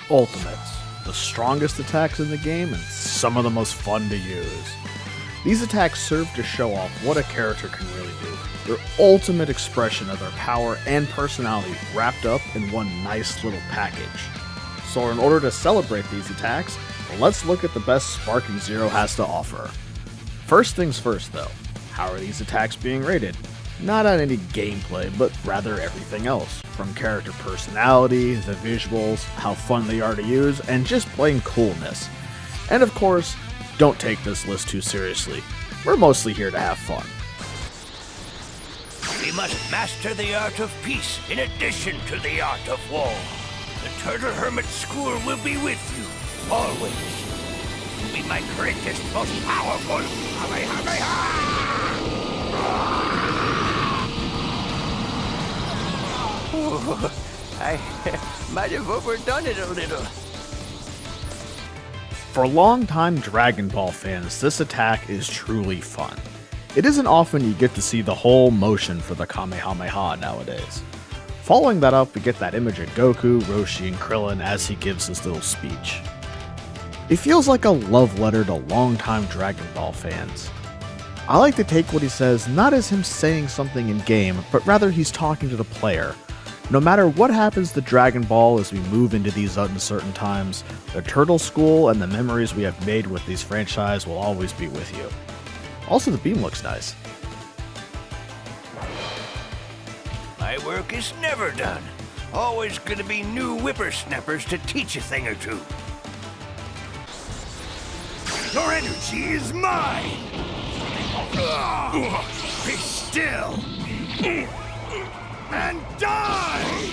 Ultimates, the strongest attacks in the game and some of the most fun to use. These attacks serve to show off what a character can really do, their ultimate expression of their power and personality wrapped up in one nice little package. So in order to celebrate these attacks, let's look at the best Sparking Zero has to offer. First things first though, how are these attacks being rated? Not on any gameplay, but rather everything else, from character personality, the visuals, how fun they are to use, and just plain coolness. And of course, don't take this list too seriously. We're mostly here to have fun. We must master the art of peace in addition to the art of war. The Turtle Hermit School will be with you, always. You'll be my greatest, most powerful I might have overdone it a little. For longtime Dragon Ball fans, this attack is truly fun. It isn't often you get to see the whole motion for the Kamehameha nowadays. Following that up, we get that image of Goku, Roshi, and Krillin as he gives his little speech. It feels like a love letter to longtime Dragon Ball fans. I like to take what he says not as him saying something in game, but rather he's talking to the player. No matter what happens to Dragon Ball as we move into these uncertain times, the Turtle School and the memories we have made with these franchise will always be with you. Also, the beam looks nice. My work is never done. Always gonna be new whippersnappers to teach a thing or two. Your energy is mine! Be still! And die!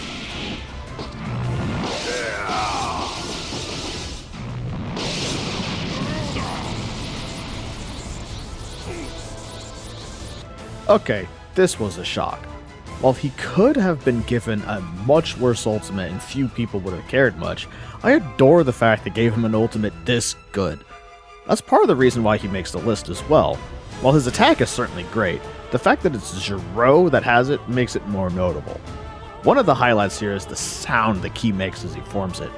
Okay, this was a shock. While he could have been given a much worse ultimate and few people would have cared much, I adore the fact they gave him an ultimate this good. That's part of the reason why he makes the list as well. While his attack is certainly great, the fact that it's Gero that has it makes it more notable. One of the highlights here is the sound that Ki makes as he forms it.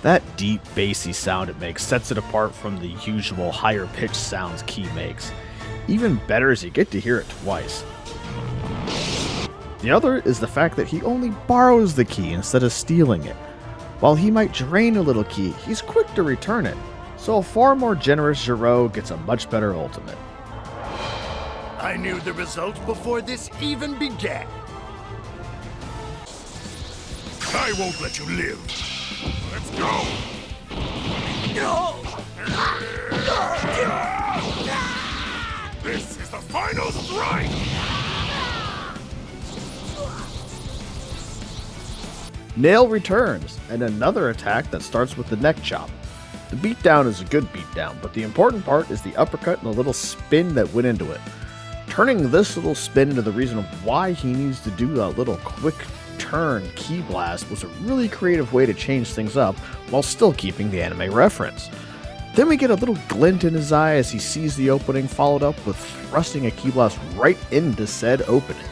That deep, bassy sound it makes sets it apart from the usual higher pitched sounds Ki makes. Even better is you get to hear it twice. The other is the fact that he only borrows the Ki instead of stealing it. While he might drain a little Ki, he's quick to return it. So a far more generous Gero gets a much better ultimate. I knew the result before this even began. I won't let you live. Let's go! This is the final strike! Nail returns, and another attack that starts with the neck chop. The beatdown is a good beatdown, but the important part is the uppercut and the little spin that went into it. Turning this little spin into the reason of why he needs to do that little quick turn Ki blast was a really creative way to change things up while still keeping the anime reference. Then we get a little glint in his eye as he sees the opening, followed up with thrusting a Ki blast right into said opening.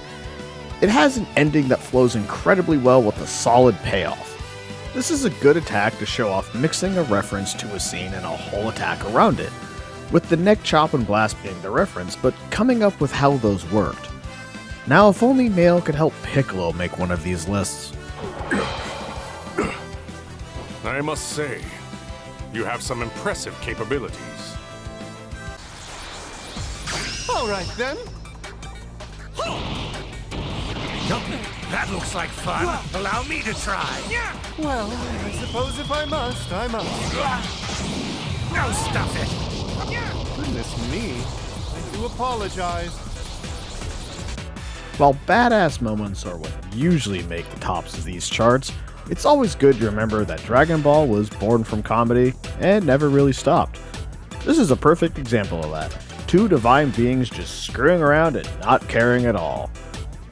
It has an ending that flows incredibly well with a solid payoff. This is a good attack to show off mixing a reference to a scene and a whole attack around it, with the neck chop and blast being the reference, but coming up with how those worked. Now if only Nail could help Piccolo make one of these lists. I must say, you have some impressive capabilities. All right then. That looks like fun. Allow me to try. Well, I suppose if I must, I must. No, stuff it. Goodness me. I do apologize. While badass moments are what usually make the tops of these charts, it's always good to remember that Dragon Ball was born from comedy and never really stopped. This is a perfect example of that. Two divine beings just screwing around and not caring at all.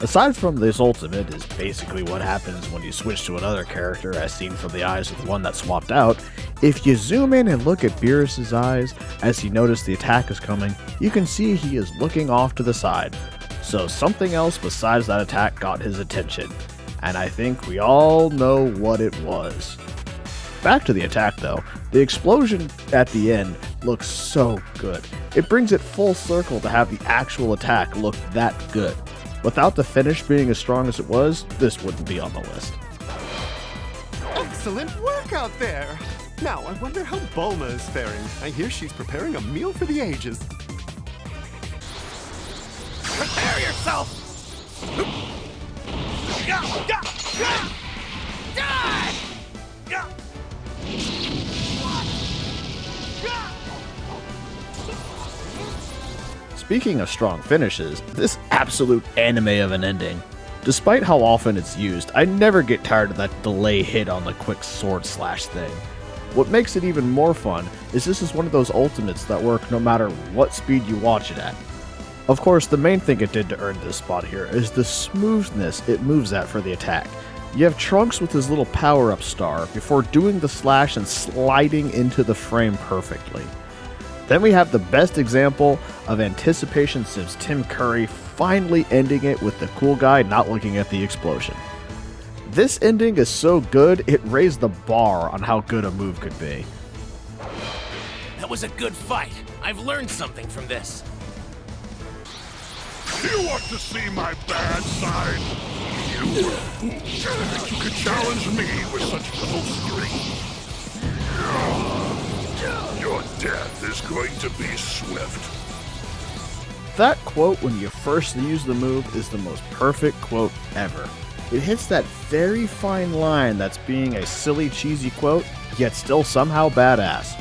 Aside from this ultimate is basically what happens when you switch to another character as seen from the eyes of the one that swapped out. If you zoom in and look at Beerus' eyes as he noticed the attack is coming, you can see he is looking off to the side. So something else besides that attack got his attention, and I think we all know what it was. Back to the attack though, the explosion at the end looks so good. It brings it full circle to have the actual attack look that good. Without the finish being as strong as it was, this wouldn't be on the list. Excellent work out there! Now, I wonder how Bulma is faring. I hear she's preparing a meal for the ages. Prepare yourself! Die! Speaking of strong finishes, this absolute anime of an ending. Despite how often it's used, I never get tired of that delay hit on the quick sword slash thing. What makes it even more fun is this is one of those ultimates that work no matter what speed you watch it at. Of course, the main thing it did to earn this spot here is the smoothness it moves at for the attack. You have Trunks with his little power-up star before doing the slash and sliding into the frame perfectly. Then we have the best example of anticipation since Tim Curry finally ending it with the cool guy not looking at the explosion. This ending is so good, it raised the bar on how good a move could be. That was a good fight. I've learned something from this. Do you want to see my bad side? You think you could challenge me with such little strength? Your death is going to be swift. That quote when you first use the move is the most perfect quote ever. It hits that very fine line that's being a silly, cheesy quote, yet still somehow badass.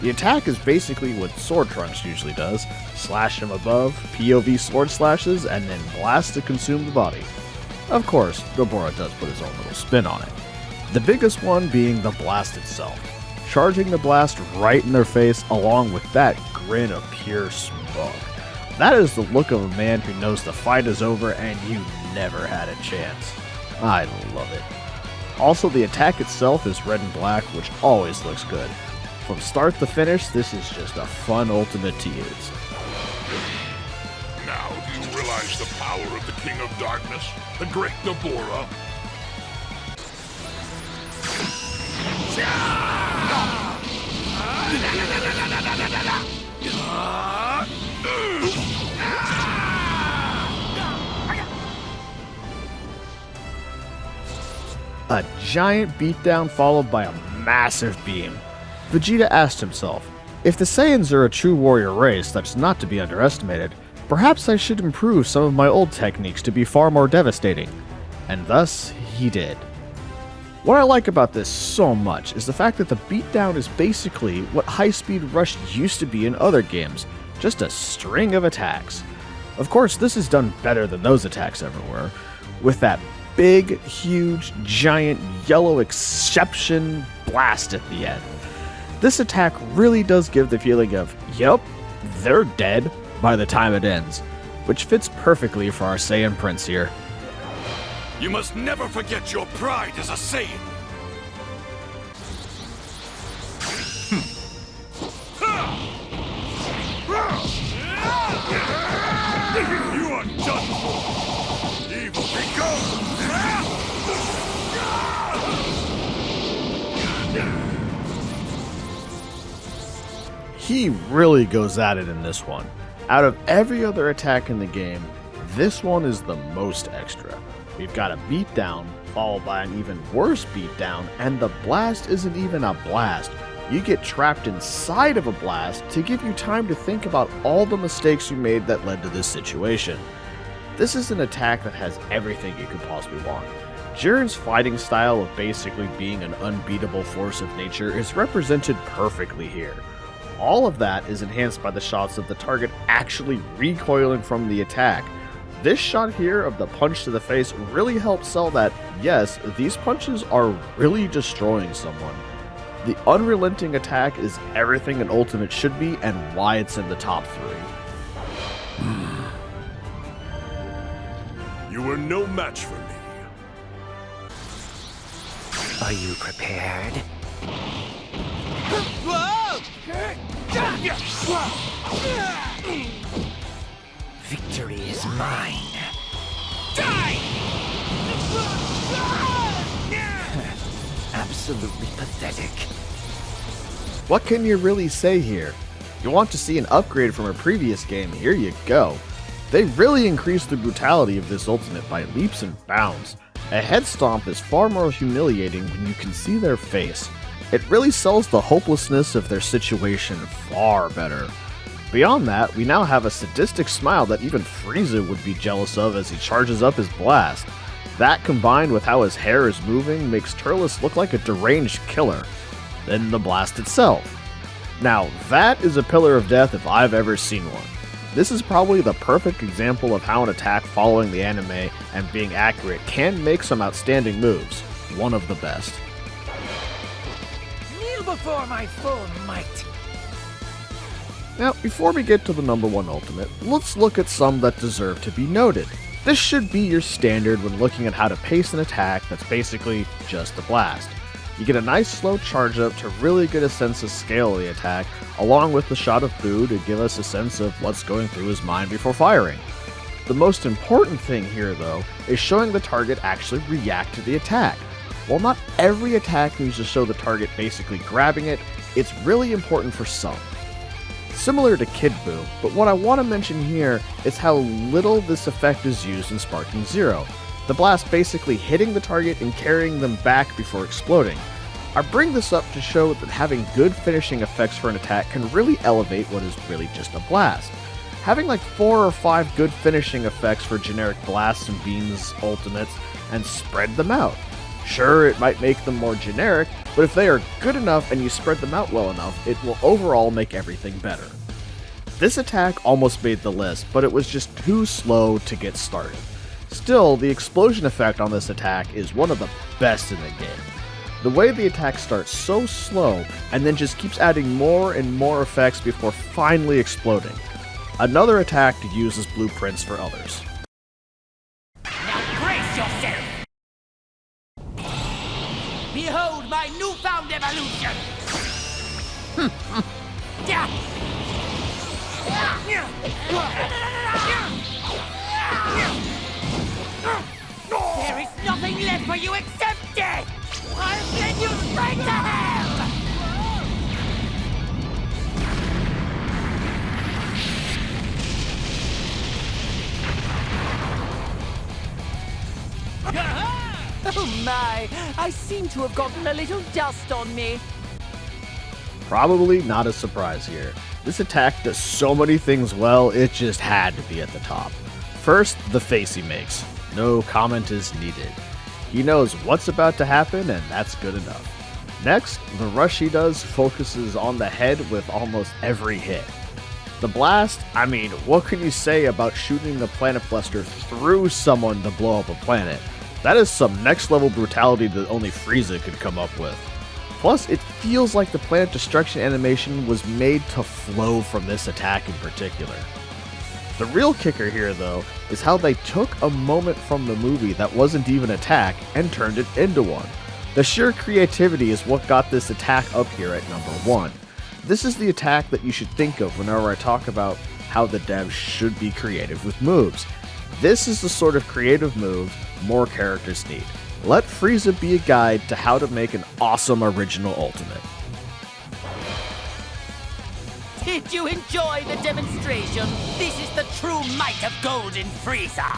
The attack is basically what Sword Trunks usually does: slash from above, POV sword slashes, and then blast to consume the body. Of course, Gobora does put his own little spin on it. The biggest one being the blast itself. Charging the blast right in their face along with that grin of pure smug. That is the look of a man who knows the fight is over and you never had a chance. I love it. Also, the attack itself is red and black, which always looks good. From start to finish, this is just a fun ultimate to use. Now, do you realize the power of the King of Darkness, the great Gobora? A giant beatdown followed by a massive beam. Vegeta asked himself, if the Saiyans are a true warrior race that's not to be underestimated, perhaps I should improve some of my old techniques to be far more devastating. And thus, he did. What I like about this so much is the fact that the beatdown is basically what High Speed Rush used to be in other games, just a string of attacks. Of course, this is done better than those attacks ever were, with that big, huge, giant, yellow exception blast at the end. This attack really does give the feeling of, yep, they're dead by the time it ends, which fits perfectly for our Saiyan Prince here. You must never forget your pride as a Saiyan. You are done for. Evil be gone. He really goes at it in this one. Out of every other attack in the game, this one is the most extra. We've got a beatdown, followed by an even worse beatdown, and the blast isn't even a blast. You get trapped inside of a blast to give you time to think about all the mistakes you made that led to this situation. This is an attack that has everything you could possibly want. Jiren's fighting style of basically being an unbeatable force of nature is represented perfectly here. All of that is enhanced by the shots of the target actually recoiling from the attack. This shot here of the punch to the face really helps sell that, yes, these punches are really destroying someone. The unrelenting attack is everything an ultimate should be and why it's in the top 3. You were no match for me. Are you prepared? Victory is mine. Die! Absolutely. absolutely pathetic. What can you really say here? You want to see an upgrade from a previous game, here you go. They really increased the brutality of this ultimate by leaps and bounds. A head stomp is far more humiliating when you can see their face. It really sells the hopelessness of their situation far better. Beyond that, we now have a sadistic smile that even Frieza would be jealous of as he charges up his blast. That combined with how his hair is moving makes Turles look like a deranged killer. Then the blast itself. Now, that is a pillar of death if I've ever seen one. This is probably the perfect example of how an attack following the anime and being accurate can make some outstanding moves. One of the best. Kneel before my full might. Now, before we get to the number one ultimate, let's look at some that deserve to be noted. This should be your standard when looking at how to pace an attack that's basically just a blast. You get a nice slow charge up to really get a sense of scale of the attack, along with the shot of Boo to give us a sense of what's going through his mind before firing. The most important thing here, though, is showing the target actually react to the attack. While not every attack needs to show the target basically grabbing it, it's really important for some. Similar to Kid Boo, but what I want to mention here is how little this effect is used in Sparking Zero. The blast basically hitting the target and carrying them back before exploding. I bring this up to show that having good finishing effects for an attack can really elevate what is really just a blast. Having like 4 or 5 good finishing effects for generic blasts and beams ultimates and spread them out. Sure, it might make them more generic, but if they are good enough and you spread them out well enough, it will overall make everything better. This attack almost made the list, but it was just too slow to get started. Still, the explosion effect on this attack is one of the best in the game. The way the attack starts so slow and then just keeps adding more and more effects before finally exploding. Another attack to use as blueprints for others. Now brace yourself! Behold my newfound evolution! There is nothing left for you except death! I'll send you straight to hell! Oh my, I seem to have gotten a little dust on me. Probably not a surprise here. This attack does so many things well, it just had to be at the top. First, the face he makes. No comment is needed. He knows what's about to happen, and that's good enough. Next, the rush he does focuses on the head with almost every hit. The blast, I mean, what can you say about shooting the Planet Buster through someone to blow up a planet? That is some next level brutality that only Frieza could come up with. Plus, it feels like the planet destruction animation was made to flow from this attack in particular. The real kicker here, though, is how they took a moment from the movie that wasn't even an attack and turned it into one. The sheer creativity is what got this attack up here at number 1. This is the attack that you should think of whenever I talk about how the devs should be creative with moves. This is the sort of creative move more characters need. Let Frieza be a guide to how to make an awesome original ultimate. Did you enjoy the demonstration? This is the true might of Golden Frieza!